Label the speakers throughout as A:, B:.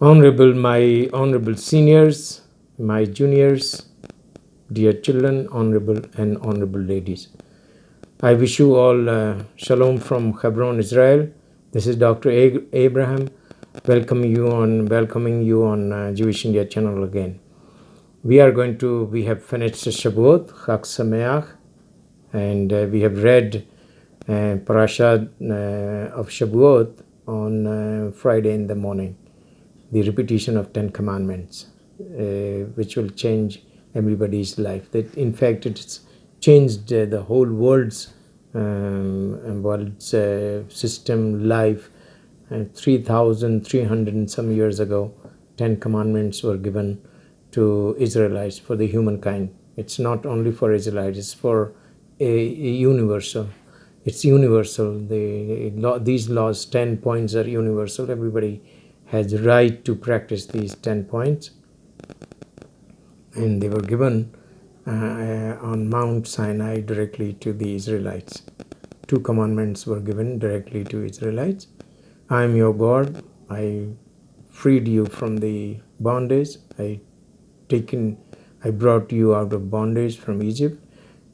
A: My honorable seniors, my juniors, dear children, honorable ladies. I wish you all shalom from Hebron, Israel. This is Dr. Abraham welcoming you on Jewish India channel again. We have finished Shavuot, Chag Sameach, and we have read Parasha of Shavuot on Friday in the morning, the repetition of 10 commandments, which will change everybody's life. That, in fact, it's changed the whole world's system, life. 3,300 and some years ago, 10 commandments were given to Israelites for the humankind. It's not only for Israelites, it's for a universal. It's universal. These laws, 10 points are universal. Everybody has the right to practice these 10 points. And they were given on Mount Sinai directly to the Israelites. 2 commandments were given directly to Israelites. I am your God. I freed you from the bondage. I brought you out of bondage from Egypt.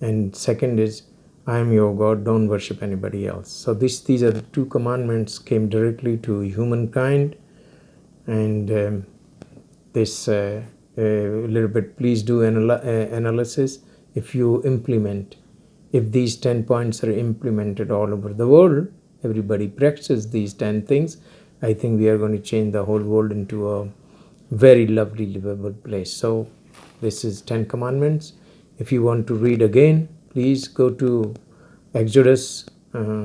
A: And second is, I am your God. Don't worship anybody else. So these are the 2 commandments came directly to humankind. And this little bit, please do analysis. If these 10 points are implemented all over the world, everybody practices these 10 things, I think we are going to change the whole world into a very lovely, livable place. So this is 10 commandments. If you want to read again, please go to Exodus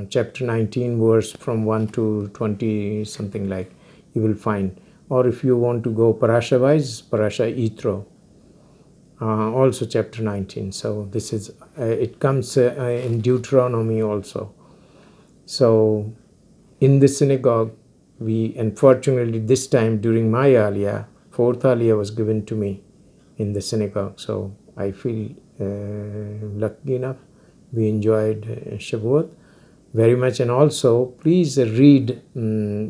A: chapter 19, verse from 1 to 20, something like, you will find. Or if you want to go Parasha wise, Parasha Yitro, also chapter 19. So this is, it comes in Deuteronomy also. So in the synagogue, unfortunately this time during my aliyah, 4th aliyah was given to me in the synagogue. So I feel lucky enough. We enjoyed Shavuot very much. And also, please read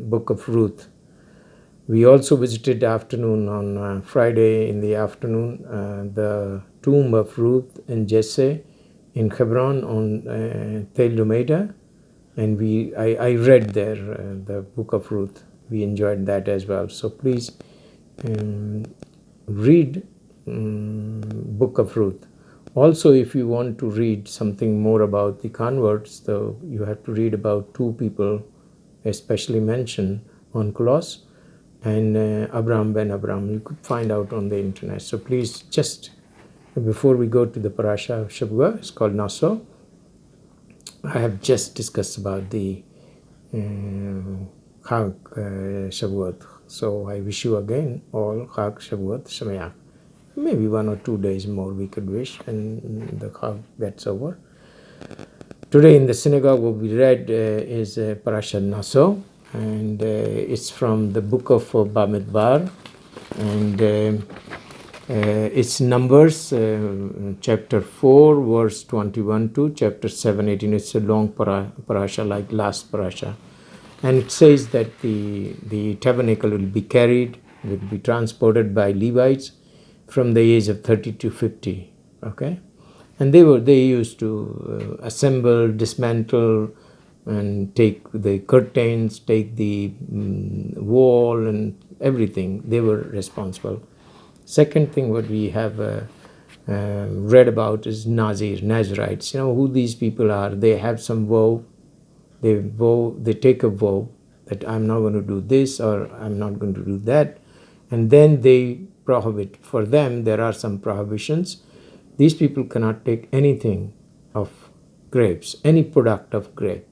A: Book of Ruth. We also visited afternoon on Friday in the afternoon the tomb of Ruth and Jesse in Hebron on Tel Lumeda, and I read there the Book of Ruth. We enjoyed that as well. So please read Book of Ruth. Also, if you want to read something more about the converts, though, you have to read about 2 people especially mentioned, Onkelos and Abraham ben Abraham. You could find out on the internet. So please, just before we go to the Parasha of Shavuot, it's called Naso. I have just discussed about the Chag Shavuot. So I wish you again all Chag Shavuot Sameach. Maybe 1 or 2 days more we could wish, and the Chag gets over. Today in the synagogue what we read is Parasha Naso, and it's from the book of Bamidbar, and it's Numbers chapter 4 verse 21 to chapter 7:18. It's a long parasha like last parasha, and it says that the tabernacle will be transported by Levites from the age of 30 to 50. Okay, and they used to assemble, dismantle, and take the curtains, take the wall, and everything. They were responsible. Second thing what we have read about is Nazirites. You know who these people are. They have some vow. They take a vow that I'm not going to do this or I'm not going to do that, and then they prohibit. For them, there are some prohibitions. These people cannot take anything of grapes, any product of grape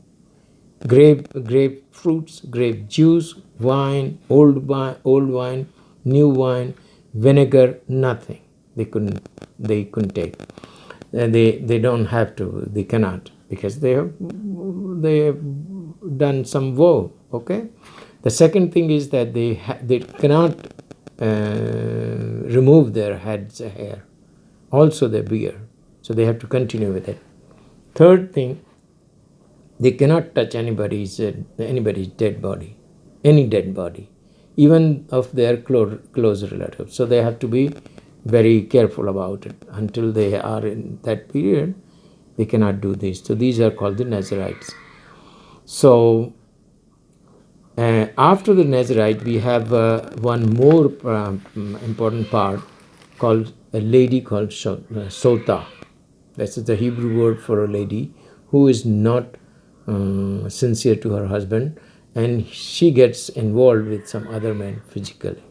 A: fruits, grape juice, wine, old wine, new wine, vinegar, nothing. They couldn't take. And they don't have to. They cannot, because they have done some vow. Okay. The second thing is that they cannot remove their head's hair, also their beard. So they have to continue with it. Third thing, they cannot touch anybody's dead body, any dead body. even of their close relatives. So they have to be very careful about it. Until they are in that period, they cannot do this. So these are called the Nazarites. So after the Nazarite, we have one more important part called a lady called Sota. That's the Hebrew word for a lady who is not sincere to her husband, and she gets involved with some other man physically.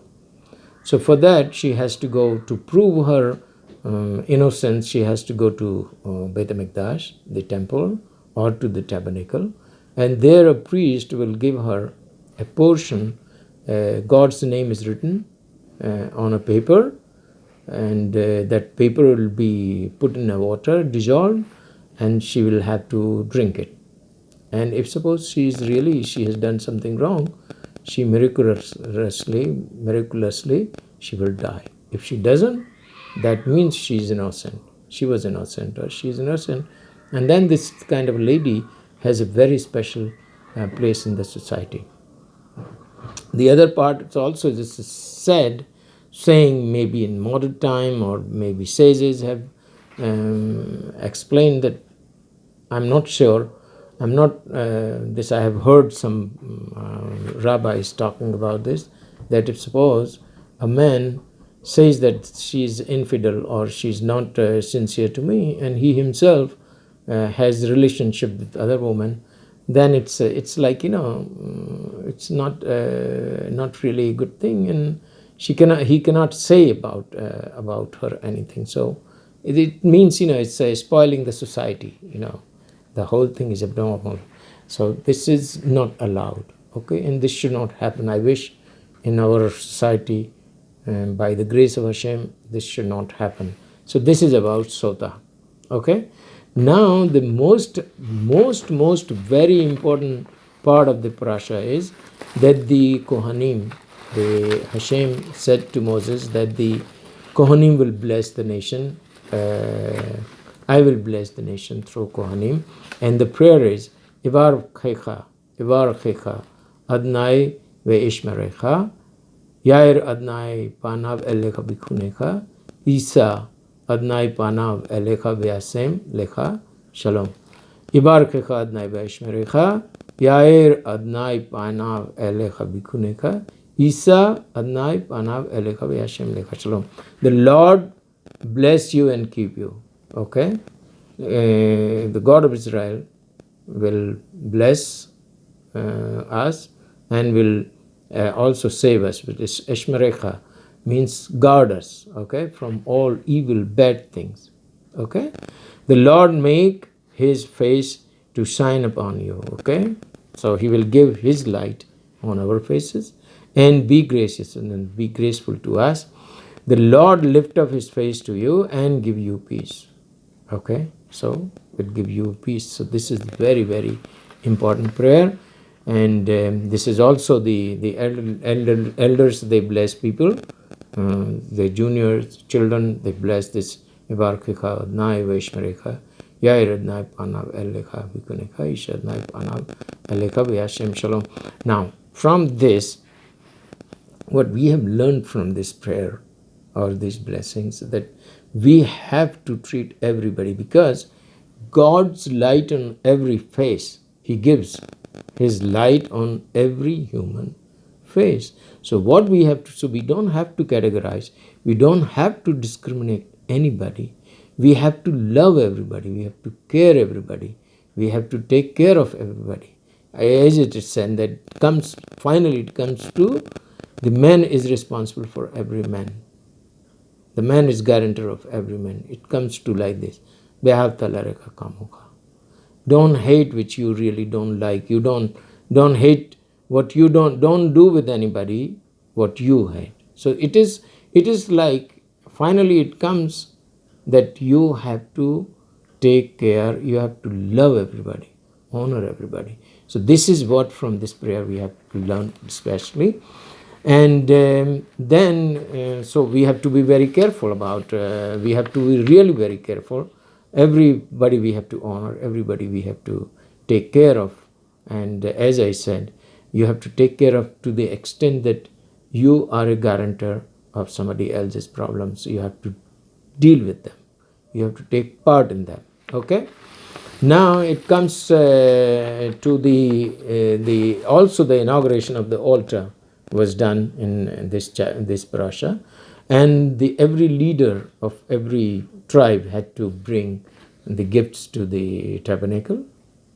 A: So for that, she has to go to prove her innocence. She has to go to Beit HaMikdash, the temple, or to the tabernacle, and there a priest will give her a portion. God's name is written on a paper, and that paper will be put in a water, dissolved, and she will have to drink it. And if suppose she has done something wrong, she miraculously, she will die. If she doesn't, that means she is innocent. She was innocent, or she is innocent. And then this kind of lady has a very special place in the society. The other part is also this is said, saying maybe in modern time, or maybe sages have explained that. I'm not sure. I'm not this. I have heard some rabbis talking about this. That if suppose a man says that she's infidel or she's not sincere to me, and he himself has a relationship with other woman, then it's like it's not really a good thing, and he cannot say about her anything. So it means it's spoiling the society. The whole thing is abnormal. So this is not allowed, okay? And this should not happen. I wish in our society, by the grace of Hashem, this should not happen. So this is about Sota, okay? Now the most very important part of the parasha is that the Kohanim, the Hashem said to Moses that the Kohanim will bless the nation. I will bless the nation through Kohanim. And the prayer is, Ivar Checha, Adnai Ve'ishmerecha, Yair Adnai Panav Elecha Bikunecha, Isa Adnai Panav Elecha Ve'asem Lecha, Shalom. Ivar Checha Adnai Ve'ishmerecha, Yair Adnai Panav Elecha Bikunecha, Isa Adnai Panav Elecha Ve'asem Lecha, Shalom. The Lord bless you and keep you. Okay, the God of Israel will bless us and will also save us. With this Eshmerecha means guard us, okay, from all evil, bad things. Okay, the Lord make His face to shine upon you. Okay, so He will give His light on our faces and be gracious and be graceful to us. The Lord lift up His face to you and give you peace. Okay, so will give you peace. So this is very, very important prayer, and this is also the elders. They bless people, the juniors, children. They bless this. Ivarkecha Adnai Vaishmarecha Yair Adnai Panav Elecha Bikunecha Isha Adnai Panav Elecha Vyashem Shalom. Now, from this, what we have learned from this prayer or these blessings, that we have to treat everybody, because God's light on every face, He gives His light on every human face. So what we have to, so we don't have to categorize, we don't have to discriminate anybody, we have to love everybody, we have to care everybody, we have to take care of everybody. As it is said, that finally it comes to the man is responsible for every man. The man is guarantor of every man. It comes to like this. Don't hate which you really don't like. You don't hate what you don't do with anybody what you hate. So it is like finally it comes that you have to take care, you have to love everybody, honor everybody. So this is what from this prayer we have to learn especially. And then so we have to be very careful about, we have to be really very careful. Everybody we have to honor, everybody we have to take care of. And as I said, you have to take care of to the extent that you are a guarantor of somebody else's problems. You have to deal with them. You have to take part in them. Okay. Now it comes to the also the inauguration of the altar was done in this parasha, and every leader of every tribe had to bring the gifts to the tabernacle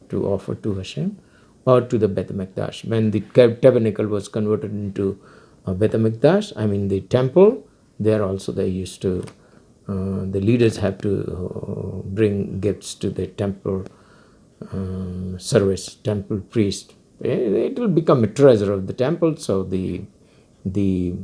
A: to offer to Hashem or to the Beth Mikdash. When the tabernacle was converted into Beth Mikdash, I mean the temple, there also they used to, the leaders have to bring gifts to the temple service, temple priest. It will become a treasure of the temple, so the the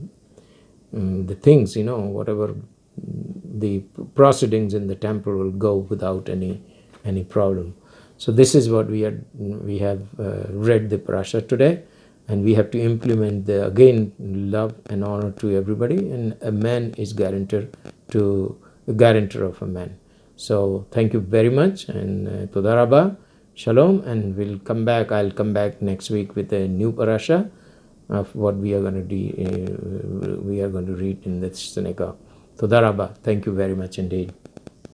A: things, whatever the proceedings in the temple will go without any problem. So this is what we have read the parasha today, and we have to implement the again love and honor to everybody, and a man is guarantor of a man. So thank you very much, and toda rabba, shalom, and I'll come back next week with a new parasha of what we are going to read in the synagogue. Toda rabba. Thank you very much indeed.